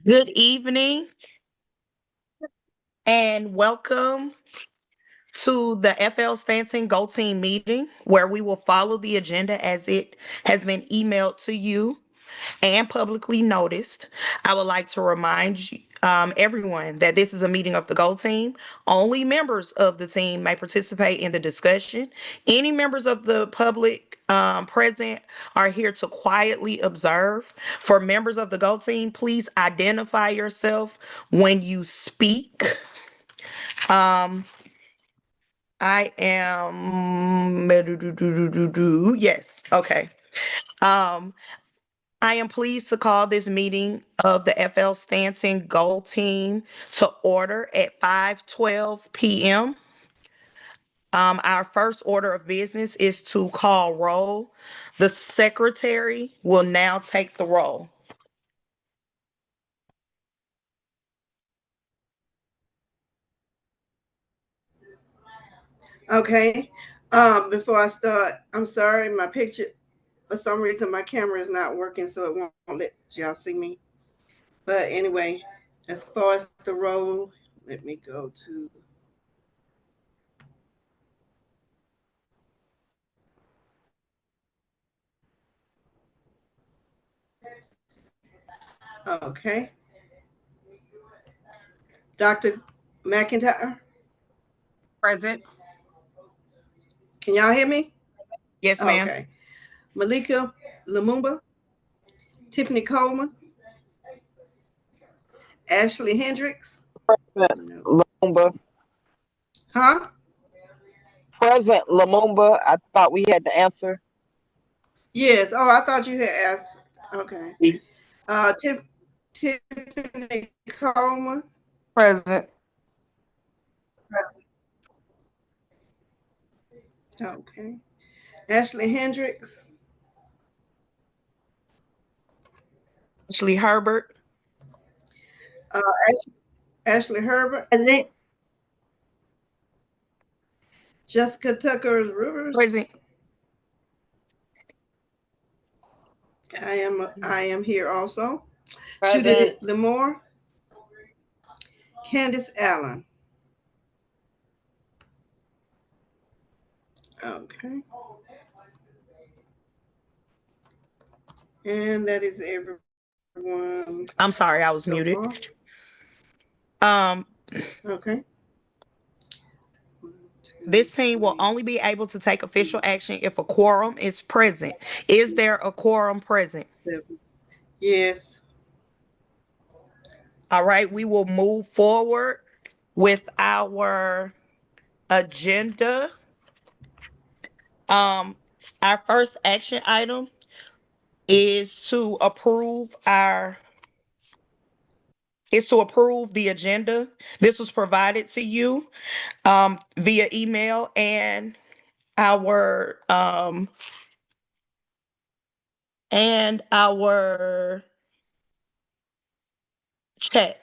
Good evening and welcome to the FLStanton Go Team meeting where we will follow the agenda as it has been emailed to you and publicly noticed. I would like to remind everyone that this is a meeting of the Go Team. Only members of the team may participate in the discussion. Any members of the public present are here to quietly observe. For members of the Go Team, please identify yourself when you speak. Um, I am, yes, okay. Um, I am pleased to call this meeting of the FLStanton Goal Team to order at 5:12 p.m. Our first order of business is to call roll. The secretary will now take the roll. Okay. Before I start, I'm sorry, my picture, for some reason, my camera is not working, so it won't let y'all see me. But anyway, as far as the roll, let me go to. Okay. Dr. McIntyre, Present. can y'all hear me? Yes, ma'am. Okay. Malika Lumumba, Tiffany Coleman, Ashley Hendricks. Present No. Lumumba. Huh? Present Lumumba. I thought we had the answer. Yes. Oh, I thought you had asked. Okay. Tiffany Coleman. Present. Okay. Ashley Hendricks. Ashley Herbert. Uh, Ashley Herbert. Present. Jessica Tucker Rivers. Present. I am here also. Present. Judith Lemore. Candace Allen. Okay. And that is everyone. I'm sorry, I was so muted. Far. Okay. This team will only be able to take official action if a quorum is present. Is there a quorum present? Yes. All right, we will move forward with our agenda. Our first action item is to approve the agenda. This was provided to you via email and our chat.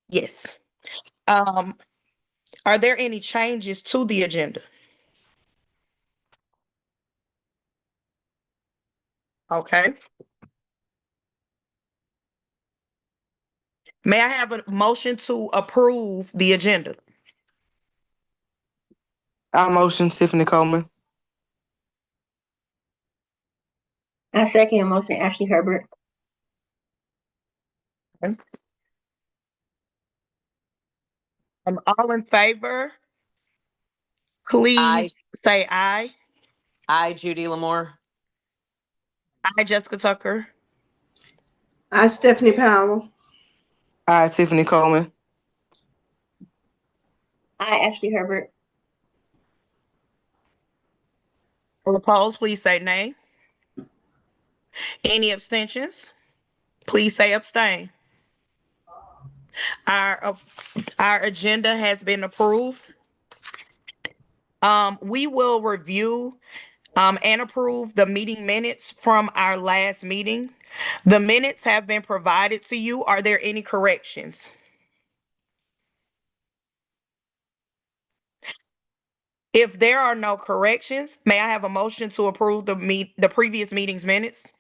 Yes. Um, are there any changes to the agenda? Okay. May I have a motion to approve the agenda? I'll motion Tiffany Coleman. I second your motion, Ashley Herbert. Okay. All in favor, please say aye. Aye, Judy Lamore. Aye, Jessica Tucker. I, Stephanie Powell. Aye, Tiffany Coleman. I, Ashley Herbert. All opposed, please say nay. Any abstentions? Please say abstain. Our agenda has been approved. We will review and approve the meeting minutes from our last meeting. The minutes have been provided to you. Are there any corrections? If there are no corrections, may I have a motion to approve the previous meeting's minutes?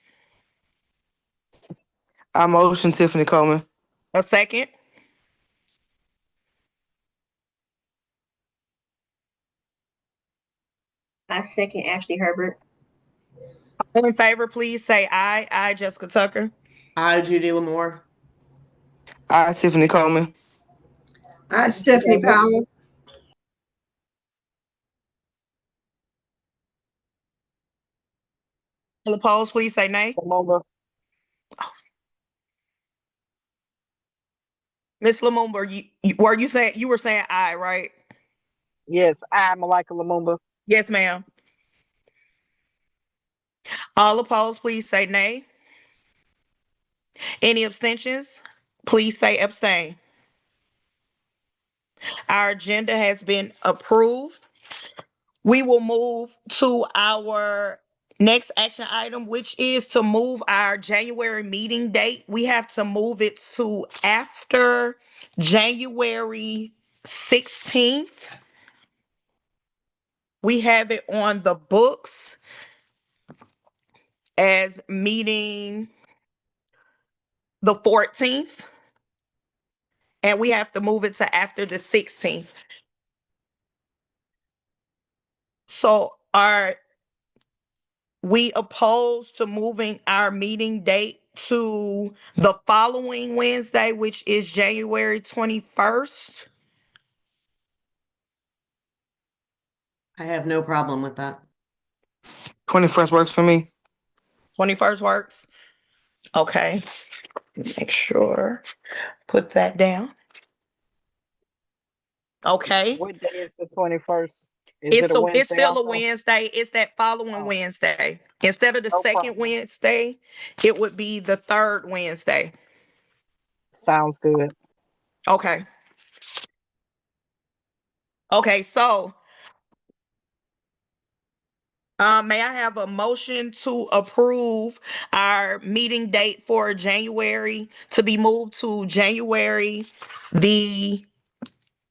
I motion Tiffany Coleman. A second. I second Ashley Herbert. All in favor, please say aye. Aye, Jessica Tucker. I, Judy Lamore. I, Tiffany Coleman. Ashley Stephanie Herbert. Powell. All opposed, please say nay. Lumumba. Miss Lumumba, you were saying aye, right? Yes, I, Malika Lumumba. Yes, ma'am. All opposed, please say nay. Any abstentions? Please say abstain. Our agenda has been approved. We will move to our next action item, which is to move our January meeting date. We have to move it to after January 16th. We have it on the books as meeting the 14th, and we have to move it to after the 16th. So are we opposed to moving our meeting date to the following Wednesday, which is January 21st? I have no problem with that. 21st works for me. 21st works? Okay. Make sure. Put that down. Okay. What day is the 21st? Is it a It's Wednesday still a also? Wednesday. It's that following Oh, Wednesday. Instead of the no second problem. Wednesday, it would be the third Wednesday. Sounds good. Okay. Okay, so may I have a motion to approve our meeting date for January to be moved to January the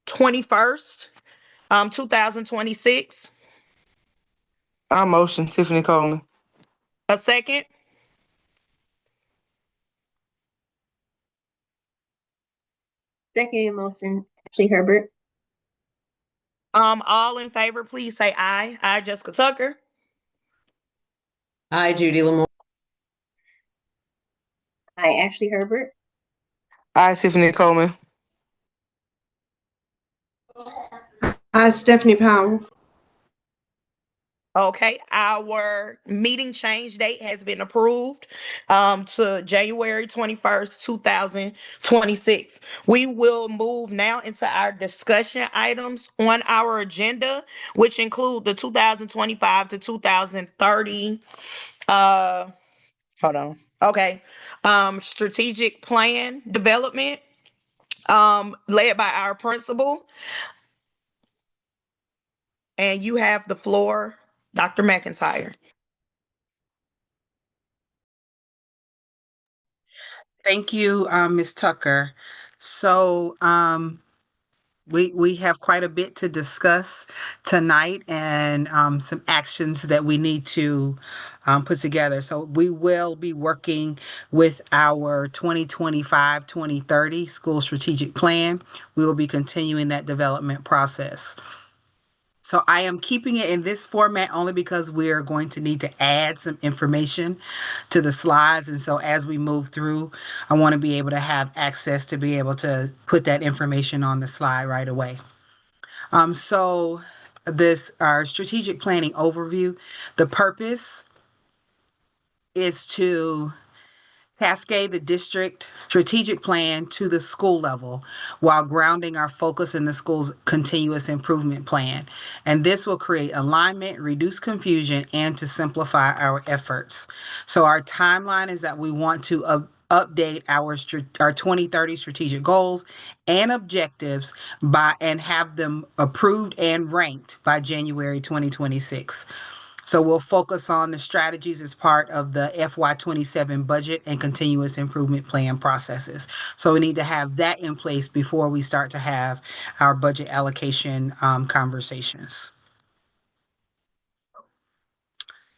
21st, 2026? I motion Tiffany Coleman. A second? Second motion, Ashley Herbert. All in favor, please say aye. Aye, Jessica Tucker. I, Judy Lamore. I, Ashley Herbert. I, Tiffany Coleman. Stephanie Powell. Okay, our meeting change date has been approved to January 21st, 2026. We will move now into our discussion items on our agenda, which include the 2025 to 2030 hold on. Okay. Strategic plan development led by our principal. And you have the floor, Dr. McIntyre. Thank you, Ms. Tucker. So we have quite a bit to discuss tonight and some actions that we need to put together. So we will be working with our 2025-2030 school strategic plan. We will be continuing that development process. So I am keeping it in this format only because we are going to need to add some information to the slides. And so as we move through, I want to be able to have access to be able to put that information on the slide right away. So this our strategic planning overview. The purpose is to cascade the district strategic plan to the school level while grounding our focus in the school's continuous improvement plan. And this will create alignment, reduce confusion, and to simplify our efforts. So our timeline is that we want to update our 2030 strategic goals and objectives by and have them approved and ranked by January 2026. So we'll focus on the strategies as part of the FY27 budget and continuous improvement plan processes. So we need to have that in place before we start to have our budget allocation conversations.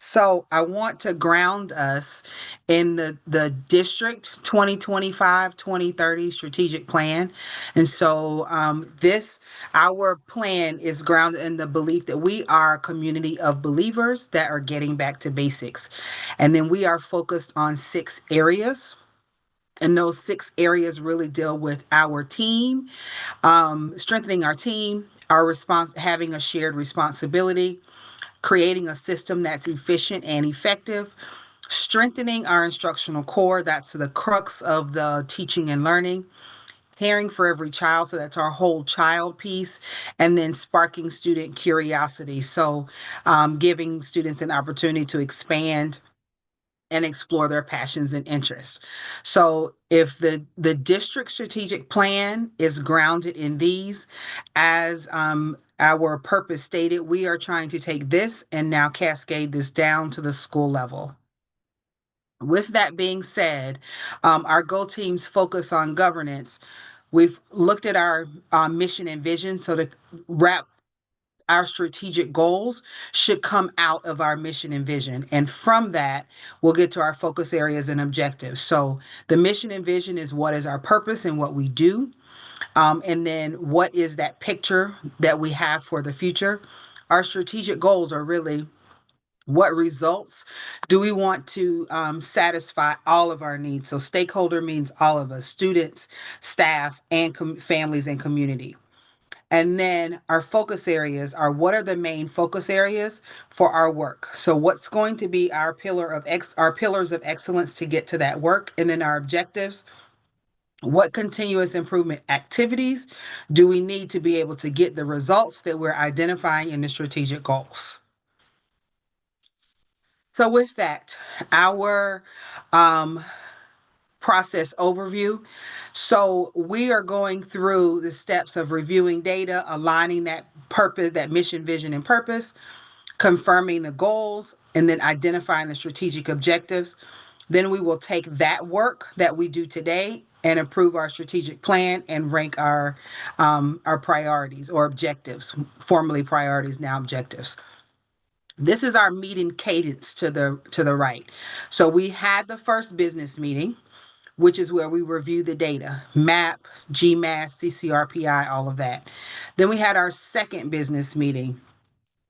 So I want to ground us in the district 2025-2030 strategic plan. And so our plan is grounded in the belief that we are a community of believers that are getting back to basics. And then we are focused on 6 areas. And those 6 areas really deal with our team, strengthening our team, our response, having a shared responsibility, creating a system that's efficient and effective, strengthening our instructional core, that's the crux of the teaching and learning, caring for every child, so that's our whole child piece, and then sparking student curiosity, so giving students an opportunity to expand and explore their passions and interests. So if the district strategic plan is grounded in these, as our purpose stated, we are trying to take this and now cascade this down to the school level. With that being said, our Go teams focus on governance. We've looked at our mission and vision, so to wrap our strategic goals should come out of our mission and vision. And from that, we'll get to our focus areas and objectives. So the mission and vision is what is our purpose and what we do. And then what is that picture that we have for the future? Our strategic goals are really what results do we want to satisfy all of our needs? So stakeholder means all of us, students, staff, and families and community. And then our focus areas are what are the main focus areas for our work. So what's going to be our our pillars of excellence to get to that work, and then our objectives. What continuous improvement activities do we need to be able to get the results that we're identifying in the strategic goals? So with that, our process overview. So we are going through the steps of reviewing data, aligning that purpose, that mission, vision, and purpose, confirming the goals, and then identifying the strategic objectives. Then we will take that work that we do today and approve our strategic plan and rank our priorities or objectives, formerly priorities, now objectives. This is our meeting cadence to the right. So we had the first business meeting, which is where we review the data, MAP, GMAS, CCRPI, all of that. Then we had our second business meeting,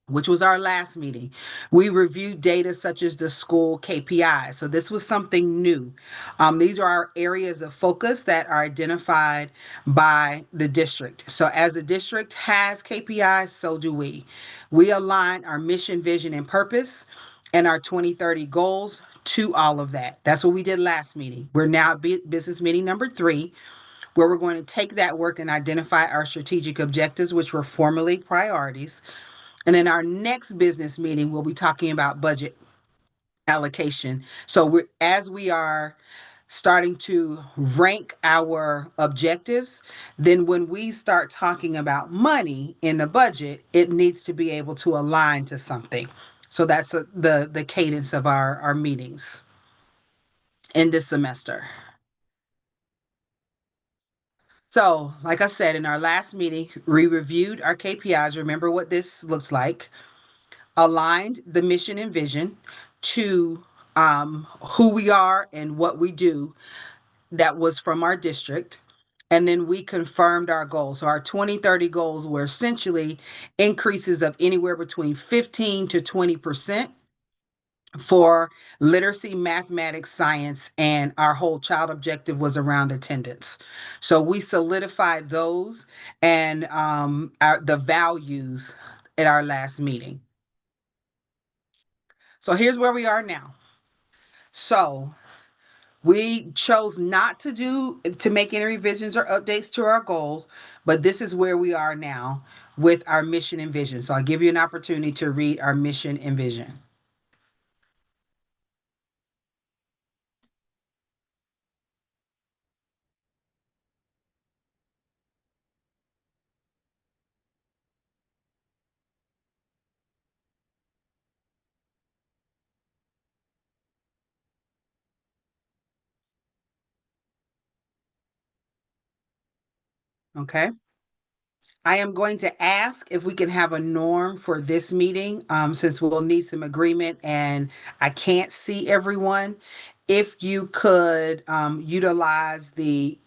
which was our last meeting. We reviewed data such as the school KPIs. So this was something new. These are our areas of focus that are identified by the district. So as the district has KPIs, so do we. We align our mission, vision, and purpose and our 2030 goals to all of that. That's what we did last meeting. We're now at business meeting number 3, where we're going to take that work and identify our strategic objectives, which were formerly priorities. And then our next business meeting, we'll be talking about budget allocation. So as we are starting to rank our objectives, then when we start talking about money in the budget, it needs to be able to align to something. So that's the cadence of our meetings in this semester. So, like I said, in our last meeting, we reviewed our KPIs. Remember what this looks like. Aligned the mission and vision to who we are and what we do that was from our district. And then we confirmed our goals. So our 2030 goals were essentially increases of anywhere between 15 to 20% for literacy, mathematics, science, and our whole child objective was around attendance. So we solidified those and the values at our last meeting. So here's where we are now. So we chose not to make any revisions or updates to our goals, but this is where we are now with our mission and vision. So I'll give you an opportunity to read our mission and vision. Okay. I am going to ask if we can have a norm for this meeting, since we'll need some agreement and I can't see everyone. If you could utilize the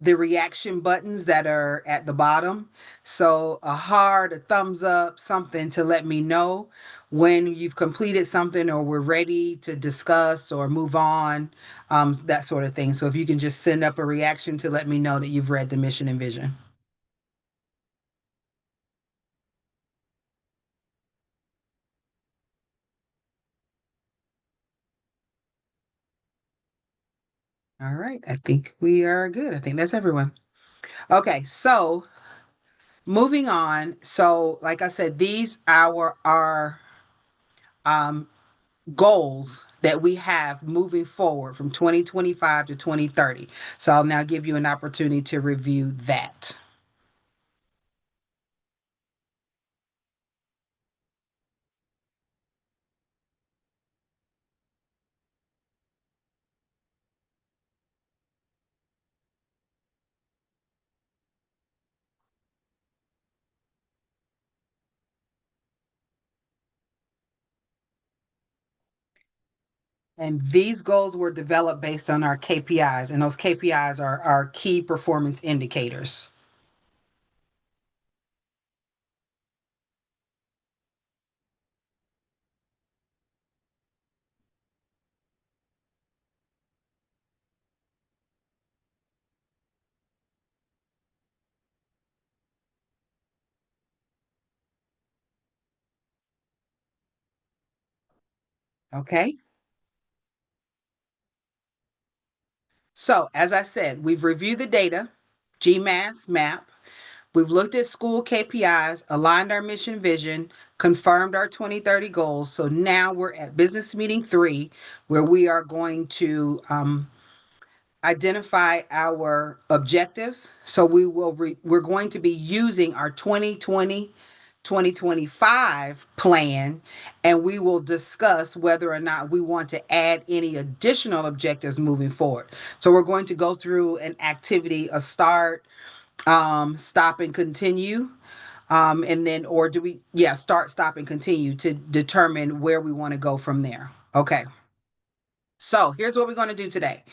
reaction buttons that are at the bottom. So a heart, a thumbs up, something to let me know when you've completed something or we're ready to discuss or move on, that sort of thing. So if you can just send up a reaction to let me know that you've read the mission and vision. All right, I think we are good. I think that's everyone. Okay, so moving on. So, like I said, these our um goals that we have moving forward from 2025 to 2030. So I'll now give you an opportunity to review that. And these goals were developed based on our KPIs, and those KPIs are our key performance indicators. Okay. So, as I said, we've reviewed the data, GMAS map. We've looked at school KPIs, aligned our mission vision, confirmed our 2030 goals. So now we're at business meeting 3, where we are going to identify our objectives. So we're going to be using our 2025 plan, and we will discuss whether or not we want to add any additional objectives moving forward. So we're going to go through an activity, a start, stop and continue. And then, or do we, yeah, start, stop, and continue to determine where we want to go from there. Okay. So here's what we're going to do today.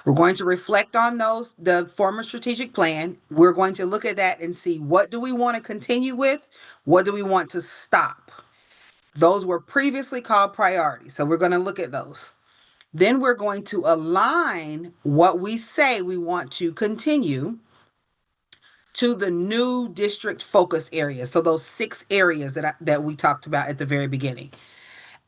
We're going to reflect on the former strategic plan. We're going to look at that and see what do we want to continue with? What do we want to stop? Those were previously called priorities. So we're going to look at those. Then we're going to align what we say we want to continue to the new district focus areas. So those 6 areas that we talked about at the very beginning.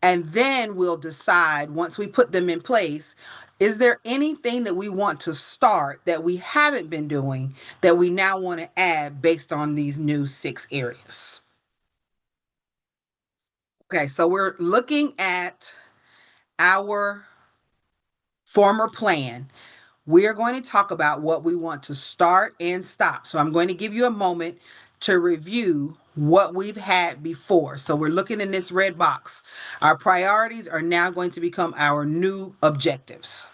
And then we'll decide, once we put them in place, is there anything that we want to start that we haven't been doing that we now want to add based on these new 6 areas? Okay, so we're looking at our former plan. We are going to talk about what we want to start and stop. So I'm going to give you a moment to review what we've had before. So we're looking in this red box. Our priorities are now going to become our new objectives.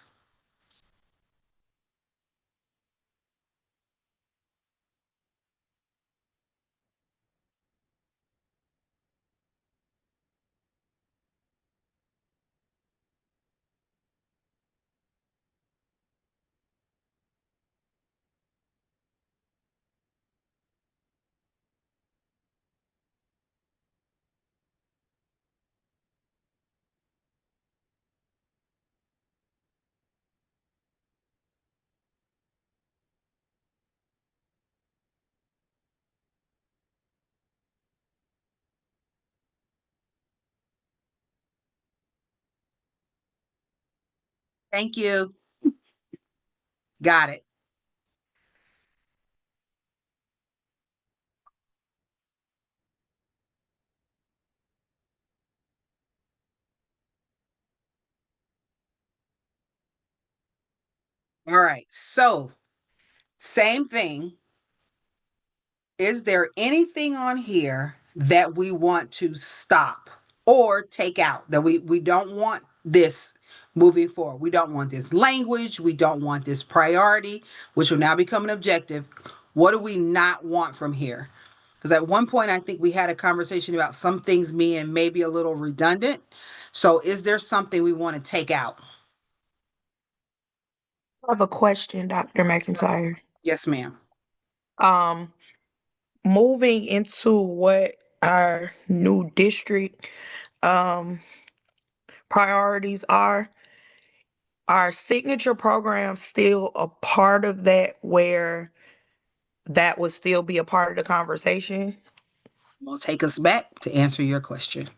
Thank you. Got it. All right. So, same thing. Is there anything on here that we want to stop or take out, that we don't want this moving forward? We don't want this language. We don't want this priority, which will now become an objective. What do we not want from here? Because at one point, I think we had a conversation about some things being maybe a little redundant. So, is there something we want to take out? I have a question, Dr. McIntyre. Yes, ma'am. Um, Moving into what our new district um priorities are, our signature program still a part of that where that would still be a part of the conversation? Will take us back to answer your question.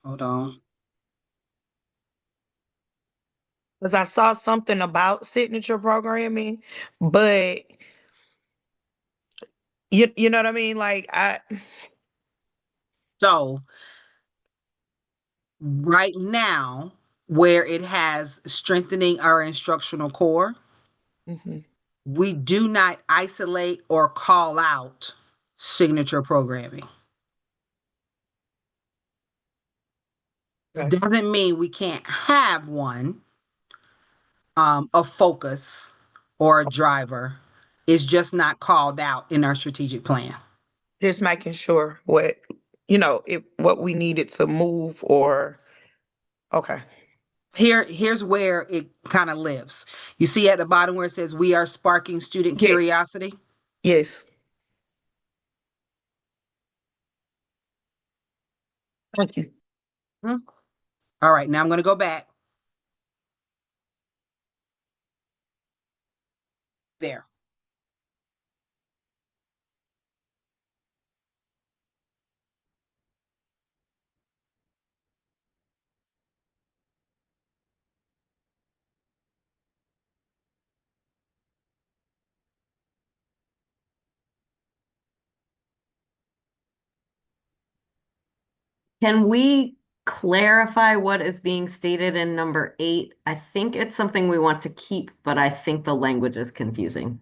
Hold on. Because I saw something about signature programming, but you know what I mean? Like I So, right now, where it has strengthening our instructional core, Mhm. we do not isolate or call out signature programming. It Okay. doesn't mean we can't have one, a focus or a driver. It's just not called out in our strategic plan. Just making sure what if what we needed to move or okay. Here's where it kind of lives. You see at the bottom where it says we are sparking student Yes. curiosity. Yes. Thank you. Mhm. All right, now I'm going to go back there. Can we clarify what is being stated in number 8? I think it's something we want to keep, but I think the language is confusing.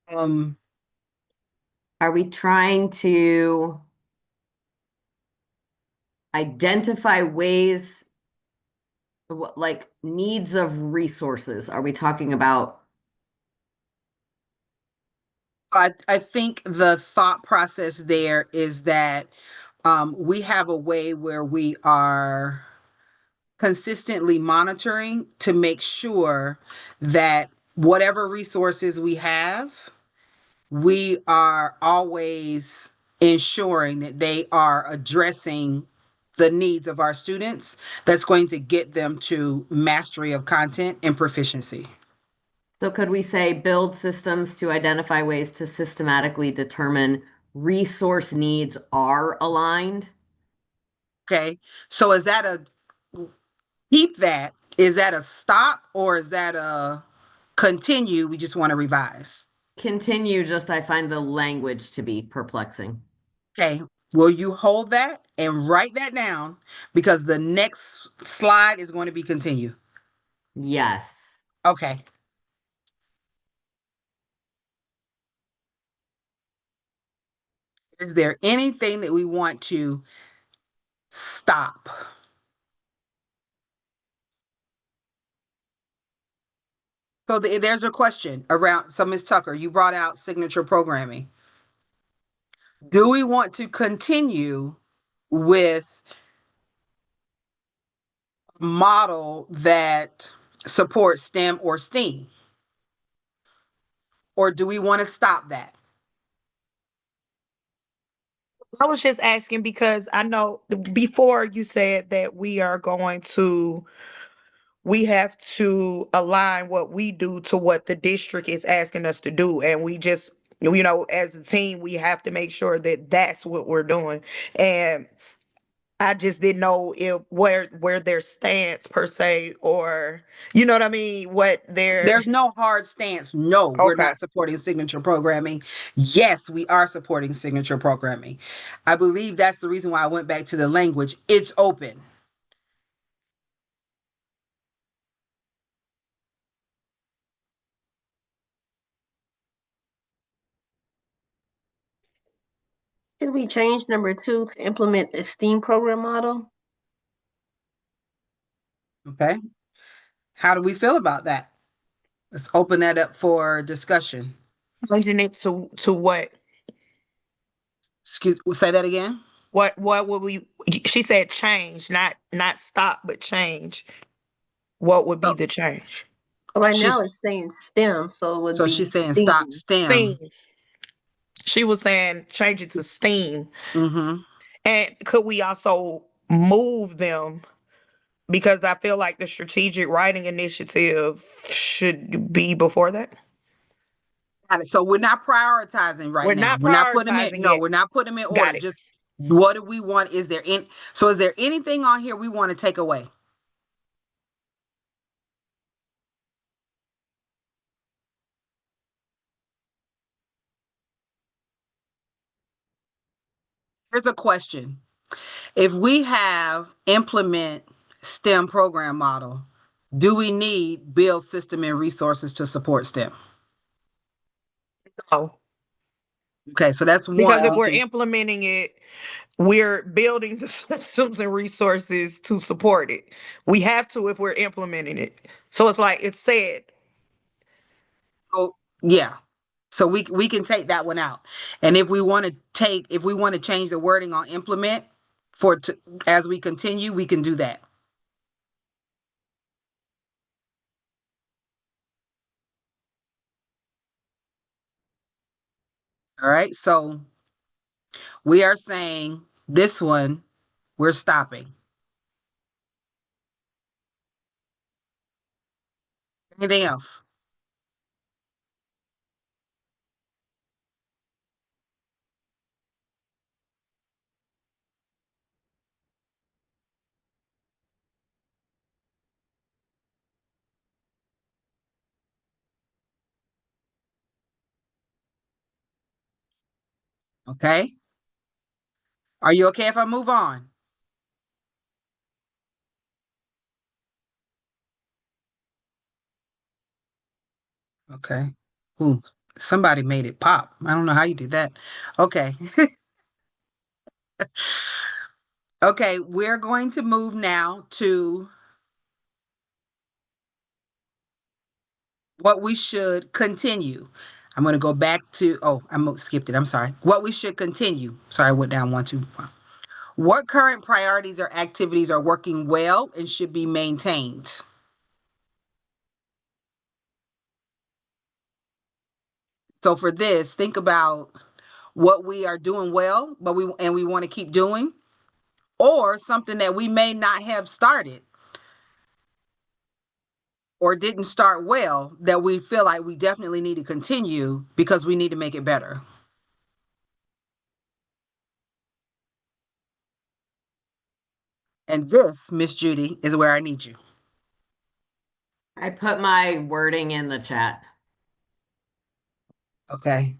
Um, Are we trying to identify ways, like needs of resources? Are we talking about? I think the thought process there is that we have a way where we are consistently monitoring to make sure that whatever resources we have, we are always ensuring that they are addressing the needs of our students that's going to get them to mastery of content and proficiency. So could we say build systems to identify ways to systematically determine resource needs are aligned? Okay. So is that a keep that? Is that a stop or is that a continue? We just want to revise. Continue, just I find the language to be perplexing. Okay. Will you hold that and write that down? Because the next slide is going to be continue. Yes. Okay. Is there anything that we want to stop? So there's a question around. So, Ms. Tucker, you brought out signature programming. Do we want to continue with a model that supports STEM or STEAM? Or do we want to stop that? I was just asking because I know before you said that we have to align what we do to what the district is asking us to do. And we just, as a team, we have to make sure that that's what we're doing. And I just didn't know if where their stance per se, or you know what I mean, what their There's no hard stance. No, we're okay. not supporting signature programming. Yes, we are supporting signature programming. I believe that's the reason why I went back to the language. It's open. Should we change number 2 to implement the STEAM program model? Okay. How do we feel about that? Let's open that up for discussion. Changing it to what? Excuse, say that again. What would we? She said change, not stop, but change. What would be So the change? Right now she's it's saying STEM, so it would so she's be saying stop STEAM. Steam. STEM. She was saying change it to steam. Mm-hmm. And could we also move them? Because I feel like the strategic writing initiative should be before that. Got it. So we're not prioritizing right We're now. not We're not putting them in. prioritizing No, it. we're not putting them in order. Got it. Just what do we want? Is there in? So is there anything on here we want to take away? Here's a question. If we have implement STEM program model, do we need build system and resources to support STEM? Oh, Okay, so that's one because if we we're can. implementing it, we're building the systems and resources to support it. We have to if we're implementing it. So it's like it's said. Oh, yeah. So we can take that one out. And if we want to change the wording on implement as we continue, we can do that. All right. So we are saying this one, we're stopping. Anything else? Okay. Are you okay if I move on? Okay. Ooh, somebody made it pop. I don't know how you did that. Okay. Okay, we're going to move now to what we should continue. I'm going to go back to, oh, I skipped it. I'm sorry. What we should continue. Sorry, I went down one, two. What current priorities or activities are working well and should be maintained? So for this, think about what we are doing well, but we want to keep doing, or something that we may not have started or didn't start well that we feel like we definitely need to continue because we need to make it better. And this, Miss Judy, is where I need you. I put my wording in the chat. Okay.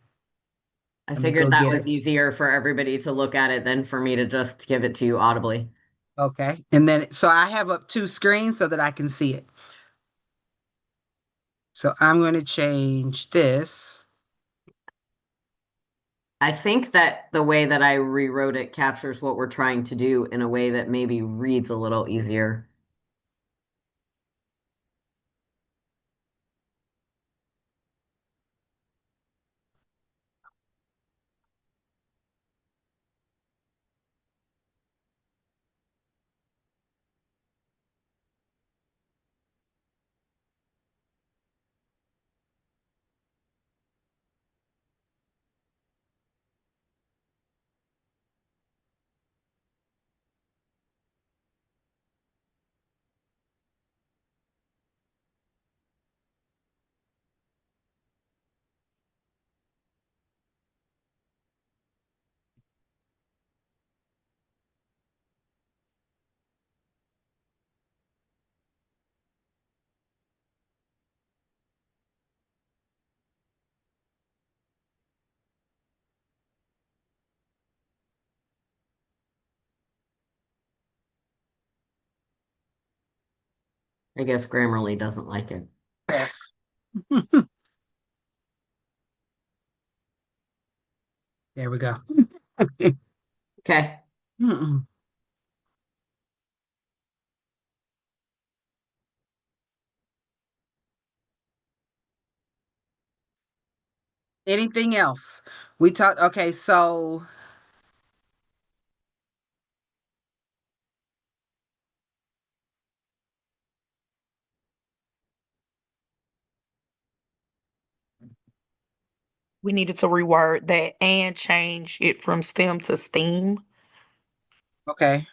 I Let me go figured that get was it. easier for everybody to look at it than for me to just give it to you audibly. Okay. And then, so I have up two screens so that I can see it. So I'm going to change this. I think that the way that I rewrote it captures what we're trying to do in a way that maybe reads a little easier. I guess Grammarly doesn't like it. Yes. There we go. Okay. Mm-mm. Anything else? We talked, okay, so We needed to reword that and change it from STEM to STEAM. okay.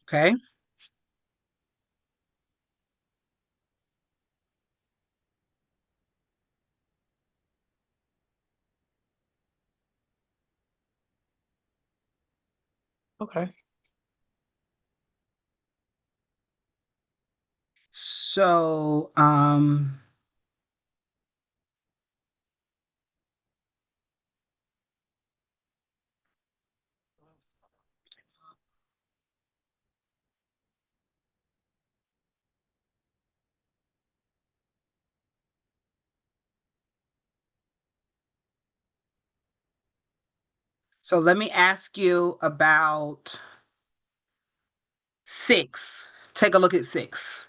Okay. Okay. So, so let me ask you about 6. Take a look at 6.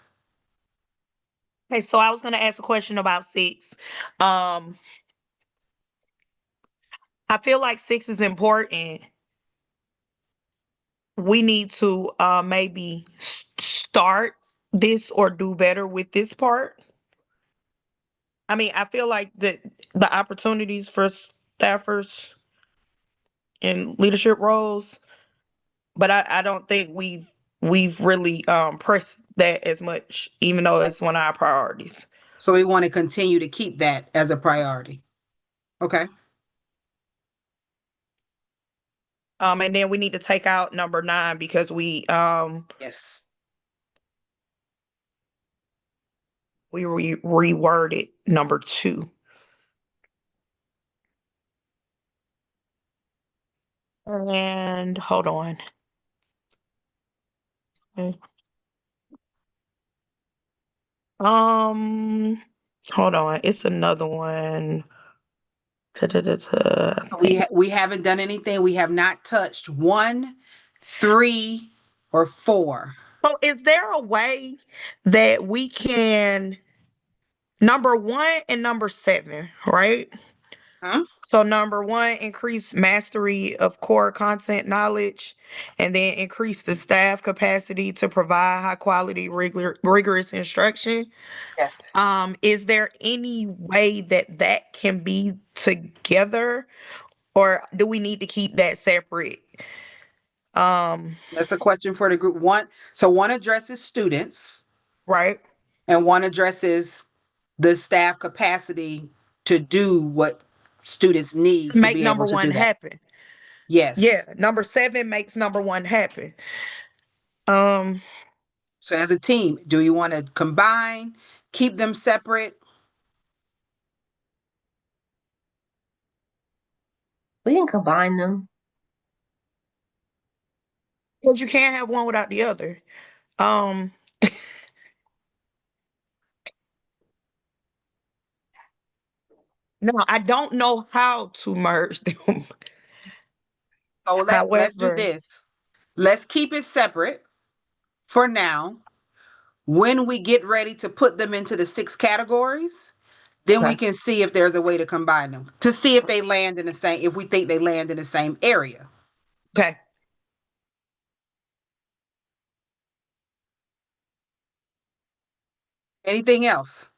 Okay, so I was gonna ask a question about 6. Um, I feel like 6 is important. We need to maybe start this or do better with this part. I mean, I feel like the opportunities for staffers in leadership roles, but I don't think we've really pressed that as much, even though it's one of our priorities. So we want to continue to keep that as a priority. Okay. And then we need to take out number 9 because Yes. we reworded number 2. And hold on. Um, hold on. It's another one. I think. We haven't done anything. We have not touched 1, 3, or 4. So, is there a way that we can number 1 and number 7, right? Huh? So number 1, increase mastery of core content knowledge, and then increase the staff capacity to provide high quality, rigorous instruction. Yes. Is there any way that that can be together, or do we need to keep that separate? Um, That's a question for the group. One addresses students right. and one addresses the staff capacity to do what students need to Make be number able to 1 do that. happen. Yeah, Yes. number 7 makes number 1 happen. Um, So as a team, do you want to combine, keep them separate? We can combine them. because you can't have one without the other. Um, no, I don't know how to merge them. So let's do However, this. Let's keep it separate for now. When we get ready to put them into the 6 categories, then we okay, can see if there's a way to combine them to see if they land in the same, if we think they land in the same area. okay. Anything else?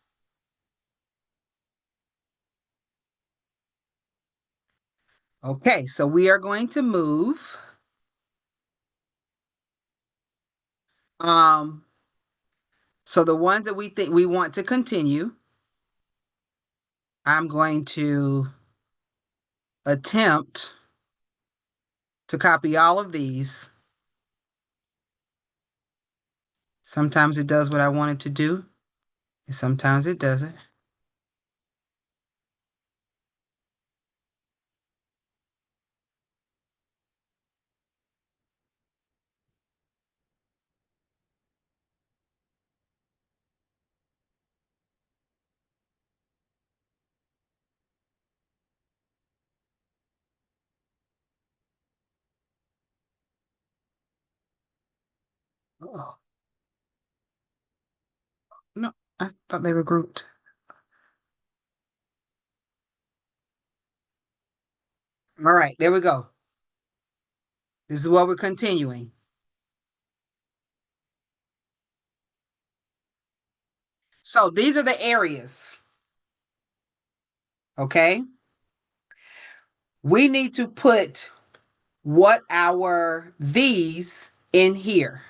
Okay, so we are going to move. Um, so the ones that we think we want to continue, I'm going to attempt to copy all of these. Sometimes it does what I want it to do, and sometimes it doesn't. Oh, no, I thought they were grouped. All right, there we go. This is what we're continuing. So these are the areas. Okay. We need to put what our these in here.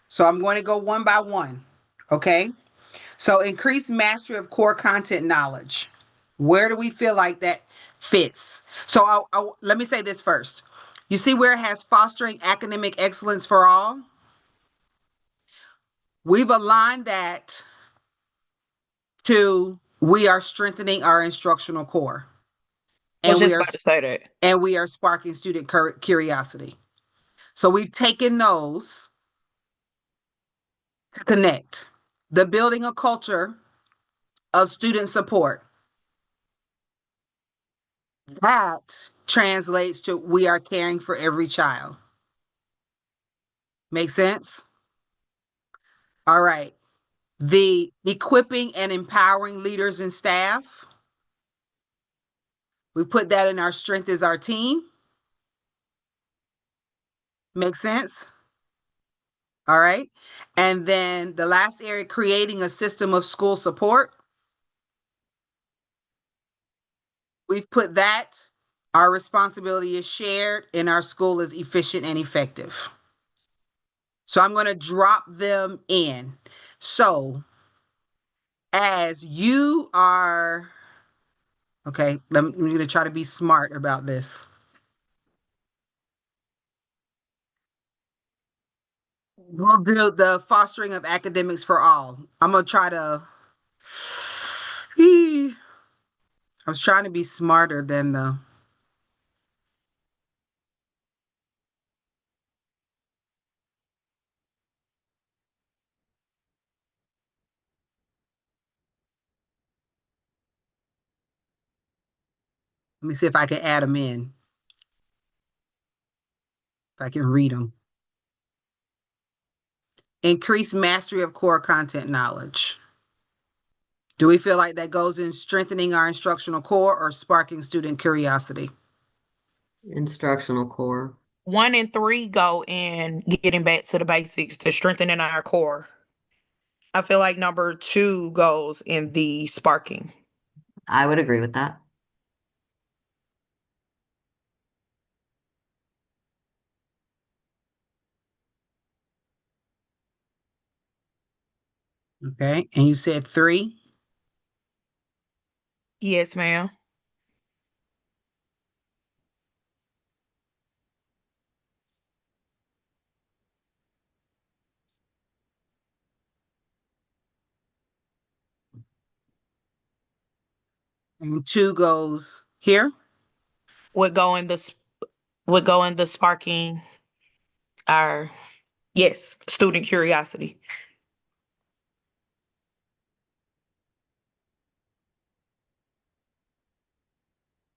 So I'm going to go one by one. Okay. So increase mastery of core content knowledge. Where do we feel like that fits? So let me say this first. You see where it has fostering academic excellence for all? We've aligned that to we are strengthening our instructional core I was and just about to say that. we are sparking student curiosity. So we've taken those to connect. The building a culture of student support. That translates to we are caring for every child. Make sense? All right. The equipping and empowering leaders and staff. We put that in our strength is our team. Make sense? All right. And then the last area, creating a system of school support. We've put that. Our responsibility is shared and our school is efficient and effective. So I'm going to drop them in. So as you are, okay, I'm going to try to be smart about this. We'll do the fostering of academics for all. I'm going to try to, I was trying to be smarter than the, let me see if I can add them in, if I can read them. Increase mastery of core content knowledge. Do we feel like that goes in strengthening our instructional core or sparking student curiosity? Instructional core. 1 and 3 go in getting back to the basics to strengthening our core. I feel like number 2 goes in the sparking. I would agree with that. Okay. And you said 3? Yes, ma'am. And 2 goes here? Would go in the sparking our, yes, student curiosity.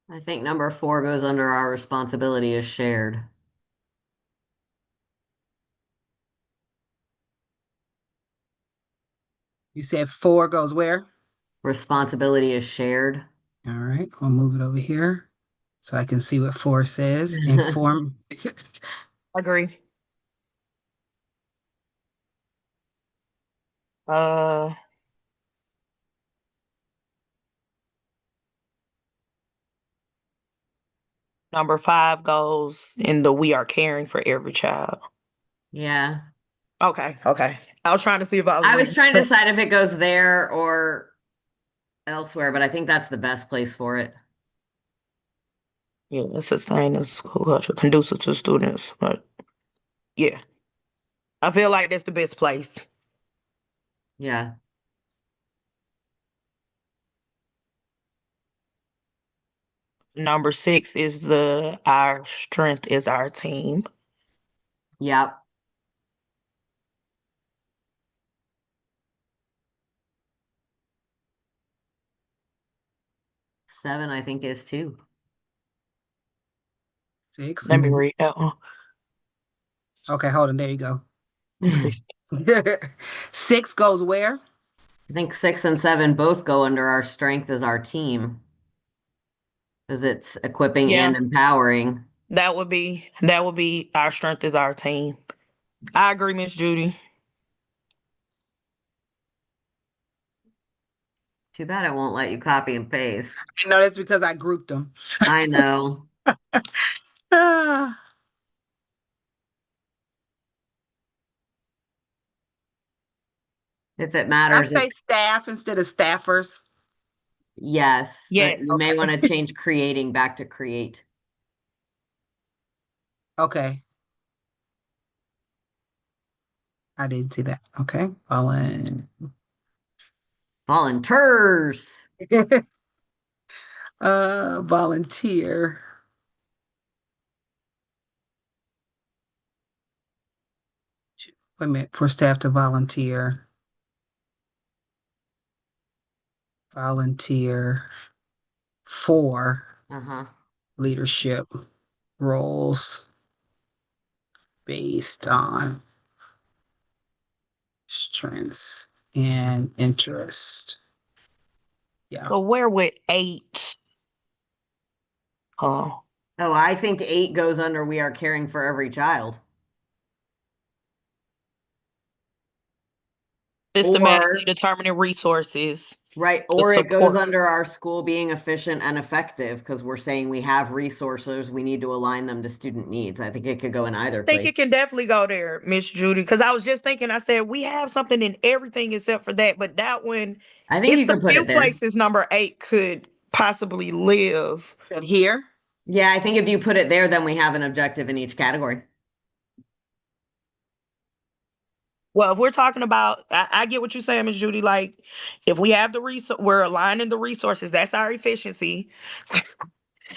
I think number 4 goes under our responsibility is shared. You said 4 goes where? Responsibility is shared. All right. I'll move it over here so I can see what 4 says. Inform. Agree. Uh, Number 5 goes in the we are caring for every child. Yeah. Okay, okay. I was trying to see if I was I was reading. trying to decide if it goes there or elsewhere, but I think that's the best place for it. Yeah, sustain the school culture conducive to students. But yeah, I feel like that's the best place. Yeah. Number 6 is the our strength is our team. Yep. 7, I think, is too. 6. Let me read that one. Okay, hold on. There you go. Six goes where? I think 6 and 7 both go under our strength as our team, because it's equipping Yeah, and empowering. that would be our strength is our team. I agree, Miss Judy. Too bad it won't let you copy and paste. No, that's because I grouped them. I know. Ah, If it I matters, say it's staff instead of staffers. yes, but Yes. you may want to change creating back to create. Okay. I didn't see that. Okay. Volunteers. Volunteer. Wait a minute. For staff to volunteer. Volunteer for Uh-huh. leadership roles based on strengths and interest. Yeah. So where would eight? Oh, Oh, I think 8 goes under we are caring for every child. systematically Or, determining resources right, to or it goes support. under our school being efficient and effective because we're saying we have resources, we need to align them to student needs. I think it could go in I either think place. it can definitely go there, Miss Judy, because I was just thinking. I said we have something in everything except for that, but that one, I think you it's a could put few it there. places number eight could possibly live. And here. Yeah, I think if you put it there, then we have an objective in each category. Well, if we're talking about, I get what you're saying, Miss Judy. Like, if we have the resource, we're aligning the resources. That's our efficiency.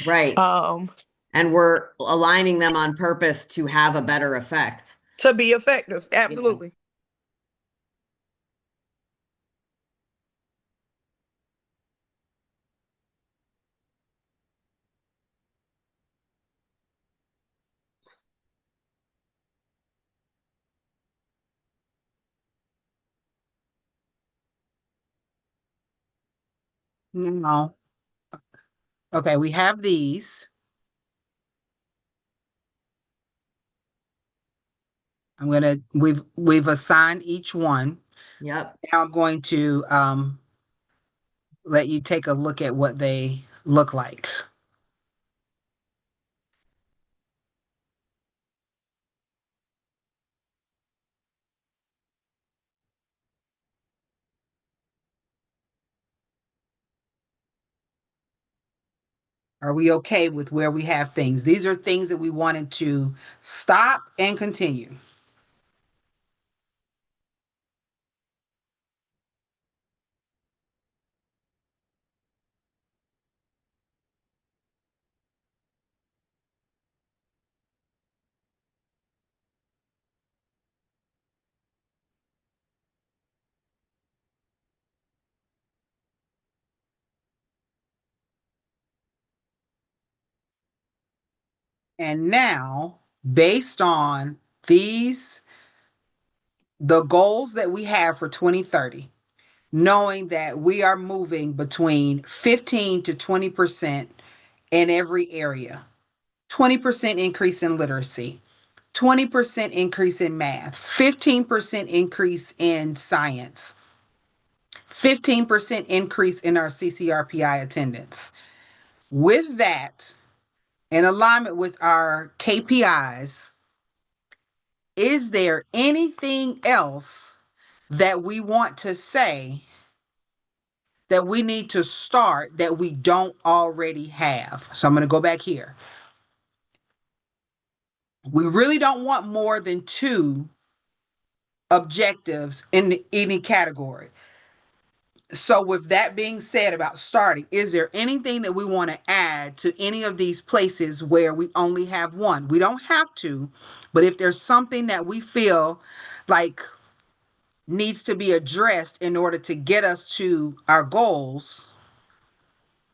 Right. Um, And we're aligning them on purpose to have a better effect. to be effective, Yeah. absolutely. No. Okay, we have these. We've assigned each one. Yep. Now I'm going to let you take a look at what they look like. Are we okay with where we have things? These are things that we wanted to stop and continue. And now, based on these, the goals that we have for 2030, knowing that we are moving between 15 to 20% in every area, 20% increase in literacy, 20% increase in math, 15% increase in science, 15% increase in our CCRPI attendance. With that, in alignment with our KPIs, is there anything else that we want to say that we need to start that we don't already have? So I'm going to go back here. We really don't want more than two objectives in any category. So, with that being said about starting, is there anything that we want to add to any of these places where we only have one? We don't have to, but if there's something that we feel like needs to be addressed in order to get us to our goals,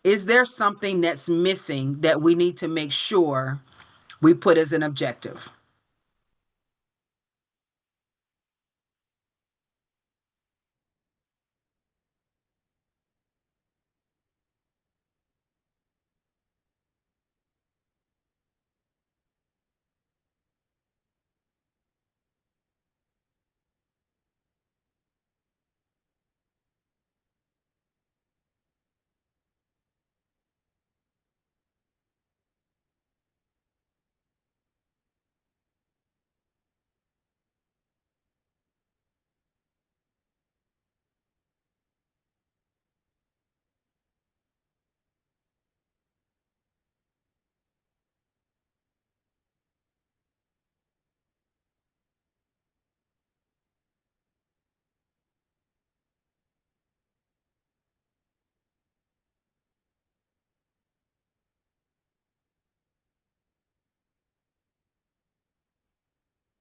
is there something that's missing that we need to make sure we put as an objective?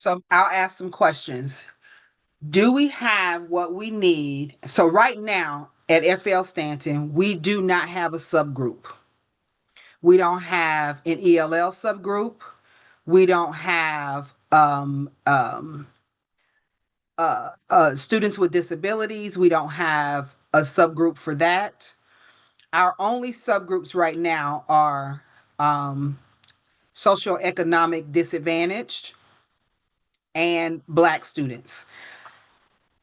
So I'll ask some questions. Do we have what we need? So right now at FLStanton, we do not have a subgroup. We don't have an ELL subgroup. We don't have students with disabilities. We don't have a subgroup for that. Our only subgroups right now are socioeconomic disadvantaged and Black students.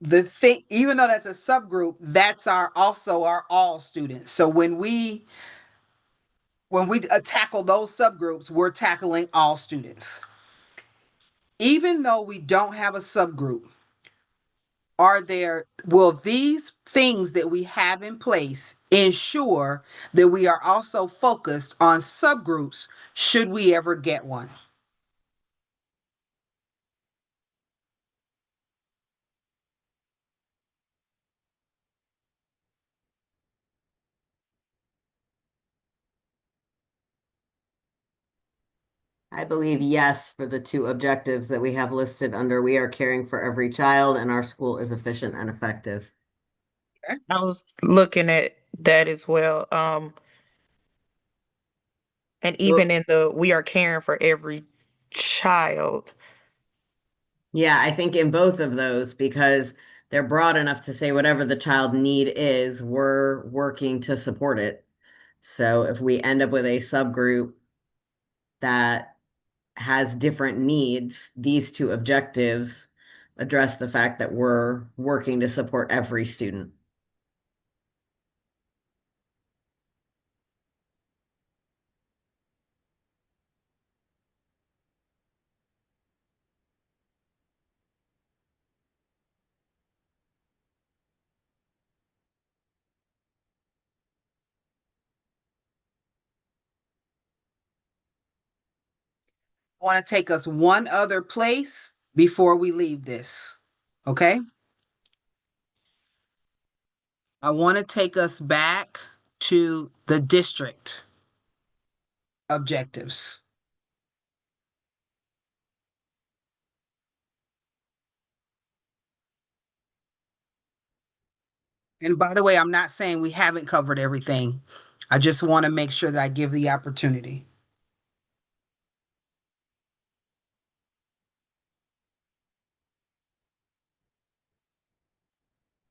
The thing, even though that's a subgroup, that's our all students. So when we tackle those subgroups, we're tackling all students. Even though we don't have a subgroup, will these things that we have in place ensure that we are also focused on subgroups should we ever get one? I believe yes for the two objectives that we have listed under we are caring for every child and our school is efficient and effective. I was looking at that as well. And even Well, in the we are caring for every child. yeah, I think in both of those, because they're broad enough to say whatever the child need is, we're working to support it. So if we end up with a subgroup that has different needs, these two objectives address the fact that we're working to support every student. I want to take us one other place before we leave this. Okay? I want to take us back to the district objectives. And by the way, I'm not saying we haven't covered everything. I just want to make sure that I give the opportunity.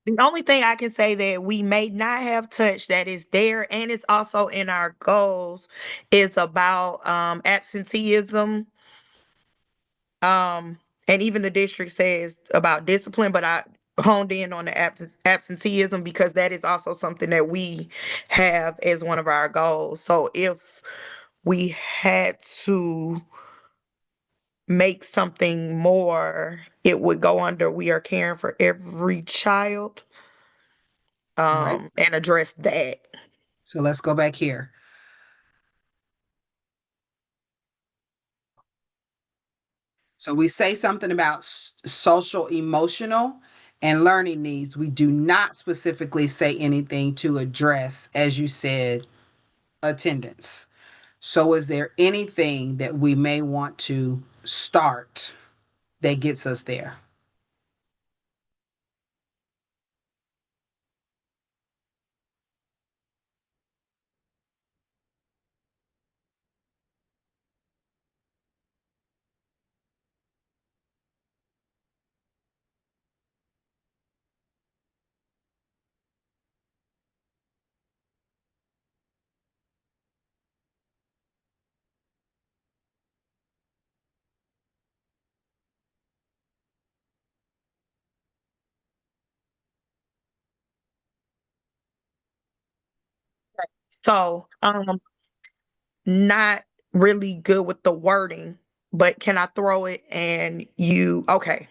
The only thing I can say that we may not have touched that is there and it's also in our goals is about absenteeism. Um, and even the district says about discipline, but I honed in on the absenteeism because that is also something that we have as one of our goals. So if we had to make something more, it would go under we are caring for every child, All right. and address that. So let's go back here. So we say something about social, emotional, and learning needs. We do not specifically say anything to address, as you said, attendance. So is there anything that we may want to start that gets us there? So, not really good with the wording, but can I throw it and you okay.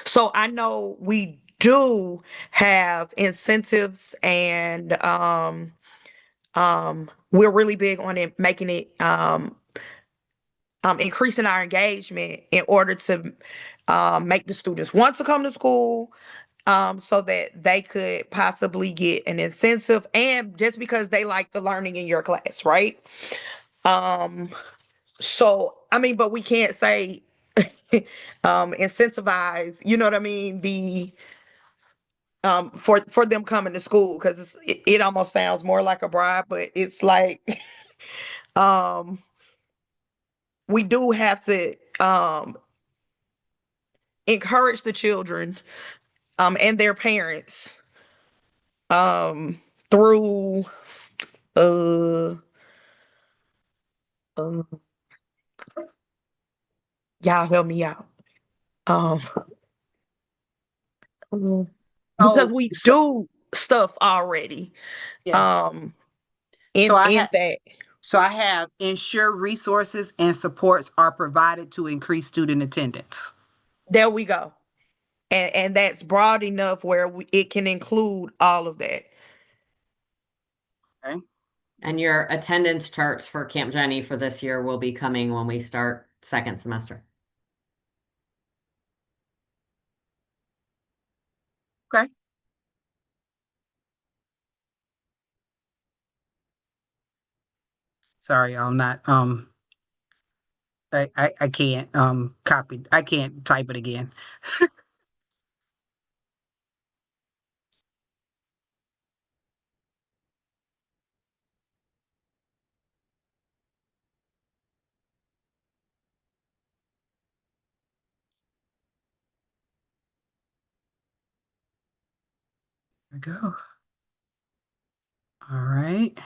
So I know we do have incentives and we're really big on it making it increasing our engagement in order to make the students want to come to school, so that they could possibly get an incentive and just because they like the learning in your class, right? Um, so I mean, but we can't say incentivize, you know what I mean, the for them coming to school, because it almost sounds more like a bribe, but it's like um we do have to encourage the children and their parents um through uh, uh y'all help me out. um because Oh, we so do stuff already yes. um So I in have that. so I have ensure resources and supports are provided to increase student attendance. There we go. And that's broad enough where it can include all of that. Okay. And your attendance charts for Camp Jenny for this year will be coming when we start second semester. Okay. Sorry, I'm not I can't copy. I can't type it again. There we go. All right.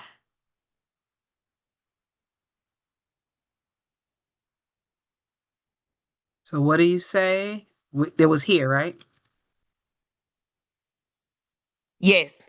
So what do you say? There was here, right? Yes.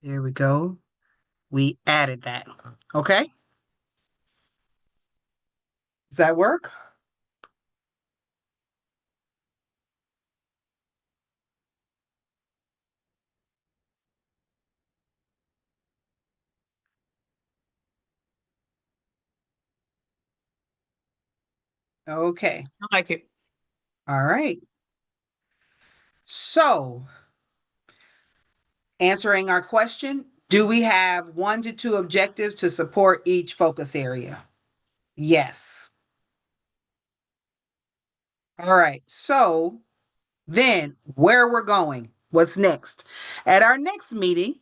There we go. We added that. Okay. Does that work? Okay. I like it. All right. So, answering our question, do we have 1 to 2 objectives to support each focus area? Yes. All right. So, then where we're going, what's next? At our next meeting,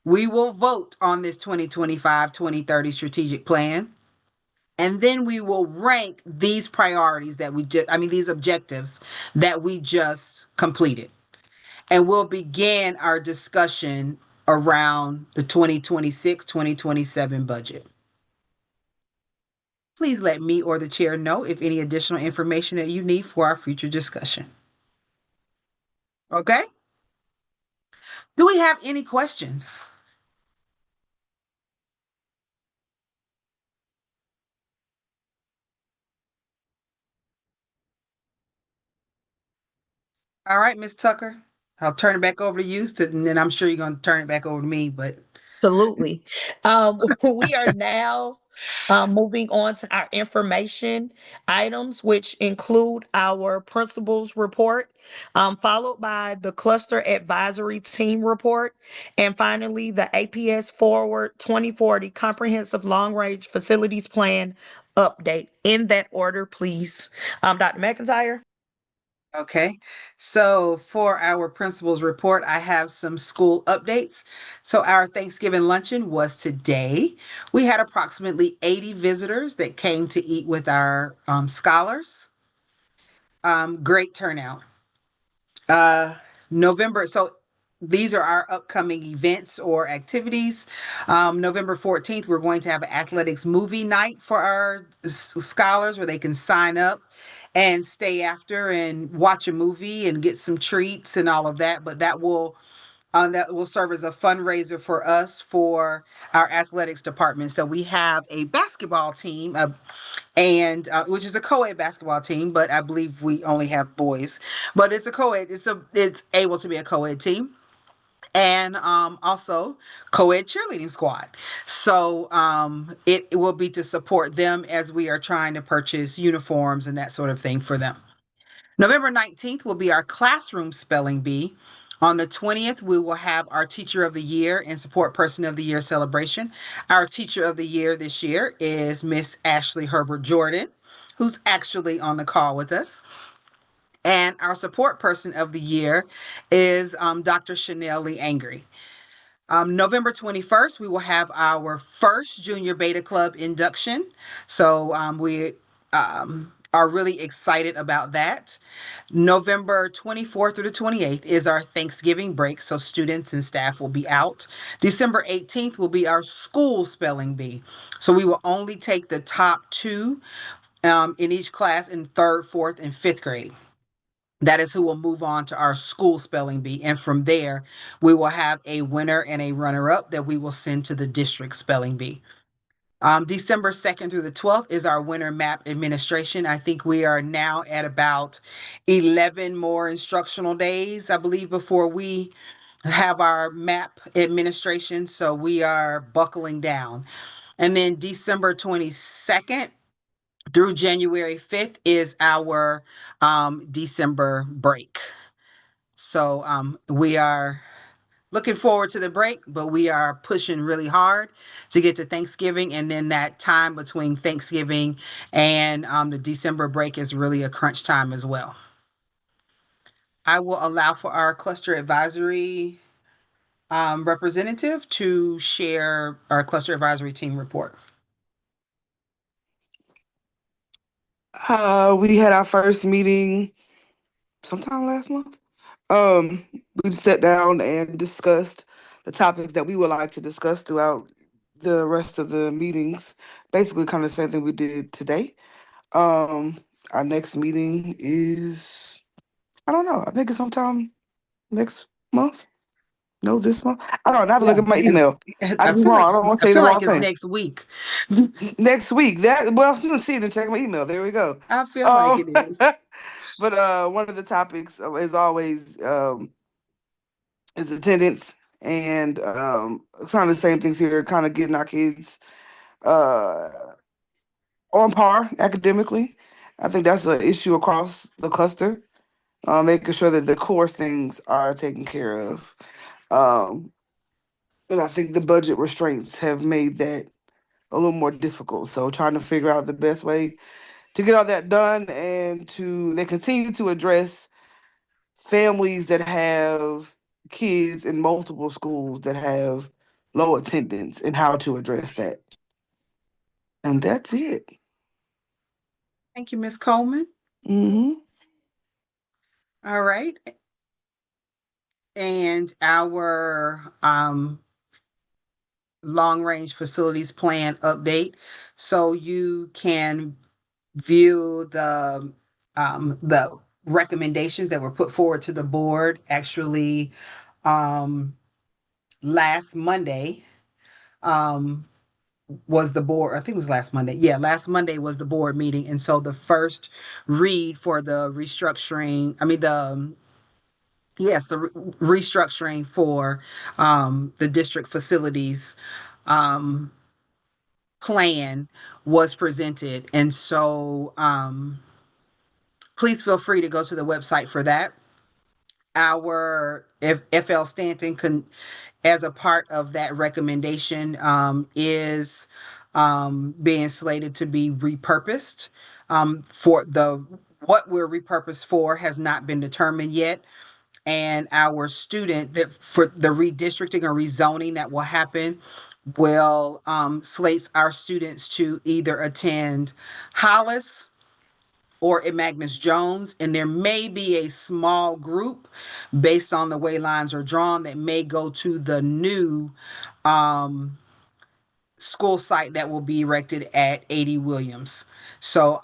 we will vote on this 2025-2030 strategic plan. And then we will rank these priorities that these objectives that we just completed. And we'll begin our discussion around the 2026-2027 budget. Please let me or the chair know if any additional information that you need for our future discussion. Okay? Do we have any questions? All right, Ms. Tucker, I'll turn it back over to you, and then I'm sure you're going to turn it back over to me. But Absolutely. We are now moving on to our information items, which include our principals report, followed by the cluster advisory team report, and finally the APS Forward 2040 Comprehensive Long Range Facilities Plan update. In that order, please. Dr. McIntyre. okay, so for our principal's report, I have some school updates. So our Thanksgiving luncheon was today. We had approximately 80 visitors that came to eat with our scholars. Great turnout. Uh, November, so these are our upcoming events or activities. November 14th, we're going to have an athletics movie night for our scholars where they can sign up and stay after and watch a movie and get some treats and all of that. But that will serve as a fundraiser for us for our athletics department. So we have a basketball team, and which is a co-ed basketball team, but I believe we only have boys. But it's a co-ed. It's able to be a co-ed team. and also co-ed cheerleading squad. So it will be to support them as we are trying to purchase uniforms and that sort of thing for them. November 19th will be our classroom spelling bee. On the 20th, we will have our Teacher of the Year and Support Person of the Year celebration. Our Teacher of the Year this year is Miss Ashley Herbert Jordan, who's actually on the call with us. And our Support Person of the Year is Dr. Chanel Lee Angry. November 21st, we will have our first Junior Beta Club induction. So we are really excited about that. November 24th through the 28th is our Thanksgiving break, so students and staff will be out. December 18th will be our school spelling bee. So we will only take the top two in each class in third, fourth, and fifth grade. That is who will move on to our school spelling bee. And from there, we will have a winner and a runner up that we will send to the district spelling bee. December 2nd through the 12th is our winter map administration. I think we are now at about 11 more instructional days, I believe, before we have our map administration. So we are buckling down. And then December 22nd through January 5th is our December break. So we are looking forward to the break, but we are pushing really hard to get to Thanksgiving. And then that time between Thanksgiving and the December break is really a crunch time as well. I will allow for our cluster advisory representative to share our cluster advisory team report. We had our first meeting sometime last month. Um, we sat down and discussed the topics that we would like to discuss throughout the rest of the meetings. Basically, kind of the same thing we did today. Our next meeting is, I don't know. I think it's sometime next month. No, this month. I don't know. I have to look Yeah, at my email. I I could be feel wrong. like I don't want I to say the feel like wrong it's thing. next week. Next week. That well, let's see and check my email. There we go. I feel like it is. But one of the topics is always is attendance and kind of the same things here, kind of getting our kids uh on par academically. I think that's an issue across the cluster. Making sure that the core things are taken care of. Um, and I think the budget restraints have made that a little more difficult. So trying to figure out the best way to get all that done and to they continue to address families that have kids in multiple schools that have low attendance and how to address that. And that's it. Thank you, Ms. Coleman. Hmm. All right. And our long range facilities plan update. So you can view the recommendations that were put forward to the board actually um, last Monday. Was the board, I think it was last Monday. Yeah, last Monday was the board meeting. And so the first read for the restructuring, I mean, yes, the restructuring for the district facilities um, plan was presented. And so please feel free to go to the website for that. Our FLStanton as a part of that recommendation is being slated to be repurposed. For the what we're repurposed for has not been determined yet, and our student that for the redistricting or rezoning that will happen will slates our students to either attend Hollis or at Magnus Jones, and there may be a small group based on the way lines are drawn that may go to the new school site that will be erected at 80 Williams. So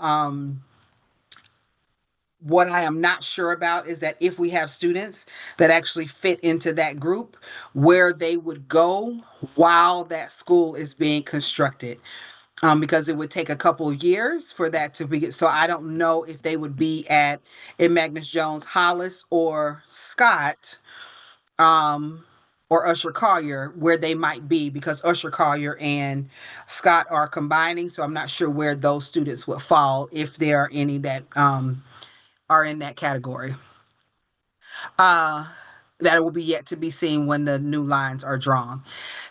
what I am not sure about is that if we have students that actually fit into that group, where they would go while that school is being constructed. Because it would take a couple of years for that to be. So I don't know if they would be at Magnus Jones, Hollis, or Scott. Um, or Usher Collier where they might be, because Usher Collier and Scott are combining. So I'm not sure where those students would fall, if there are any that are in that category. Uh, that will be yet to be seen when the new lines are drawn.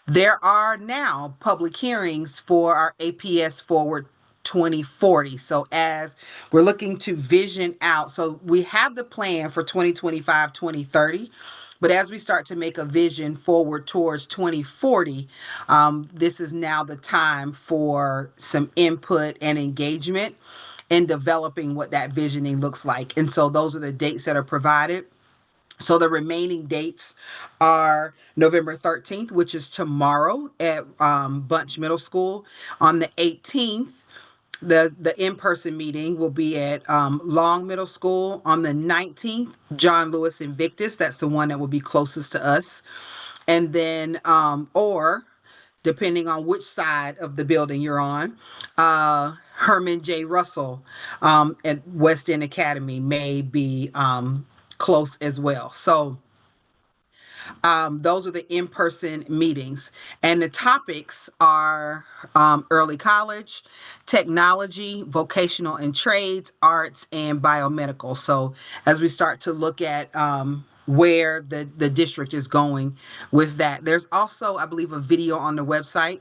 There are now public hearings for our APS Forward 2040. So as we're looking to vision out, so we have the plan for 2025, 2030. But as we start to make a vision forward towards 2040, this is now the time for some input and engagement in developing what that visioning looks like. And so those are the dates that are provided. So the remaining dates are November 13th, which is tomorrow at Bunch Middle School. On the 18th, the in-person meeting will be at Long Middle School. On the 19th, John Lewis Invictus. That's the one that will be closest to us. And then, or depending on which side of the building you're on, Herman J. Russell at West End Academy may be close as well. So those are the in-person meetings, and the topics are early college, technology, vocational and trades, arts, and biomedical. So as we start to look at where the district is going with that, there's also, I believe, a video on the website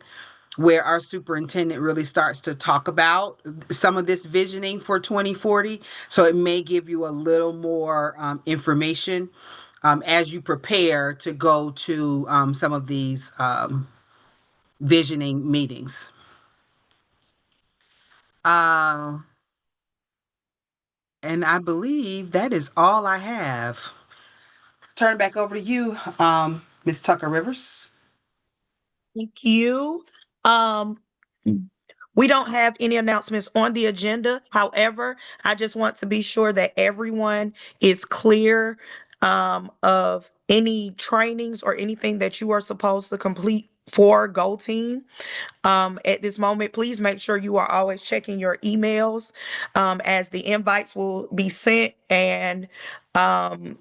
where our superintendent really starts to talk about some of this visioning for 2040. So it may give you a little more information as you prepare to go to some of these visioning meetings. Uh, and I believe that is all I have. Turn it back over to you, Ms. Tucker Rivers. Thank you. Um, we don't have any announcements on the agenda. However, I just want to be sure that everyone is clear of any trainings or anything that you are supposed to complete for Go Team. At this moment, please make sure you are always checking your emails as the invites will be sent, um,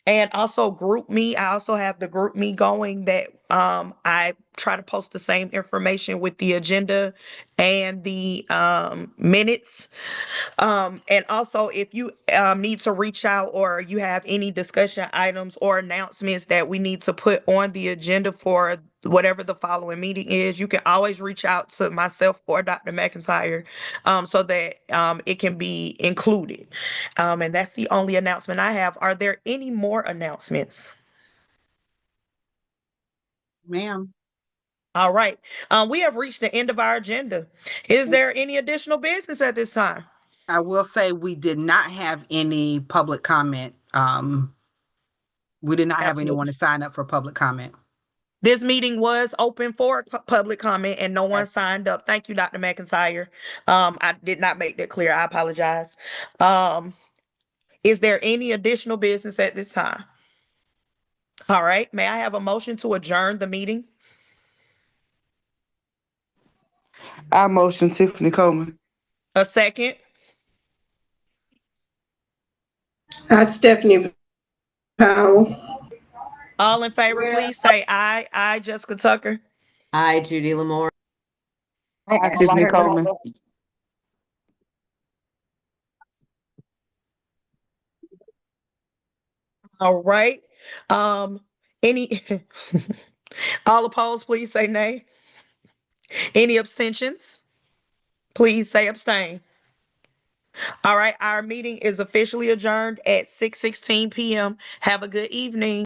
and also group me. I also have the group me going that I try to post the same information with the agenda and the minutes. And also, if you need to reach out or you have any discussion items or announcements that we need to put on the agenda for whatever the following meeting is, you can always reach out to myself or Dr. McIntyre so that it can be included. And that's the only announcement I have. Are there any more announcements? Ma'am. All right. We have reached the end of our agenda. Is there any additional business at this time? I will say we did not have any public comment. We did not have anyone Absolutely. to sign up for public comment. This meeting was open for public comment and no one Yes. signed up. Thank you, Dr. McIntyre. I did not make that clear. I apologize. Is there any additional business at this time? All right. May I have a motion to adjourn the meeting? I motion Tiffany Coleman. A second. Stephanie Powell. All in favor, please say aye. Aye, Jessica Tucker. Hi, Judy Lamore. I I Ashley Tiffany Herbert. Coleman. All right. Any all opposed, please say nay. Any abstentions? Please say abstain. All right, our meeting is officially adjourned at 6:16 p.m. Have a good evening.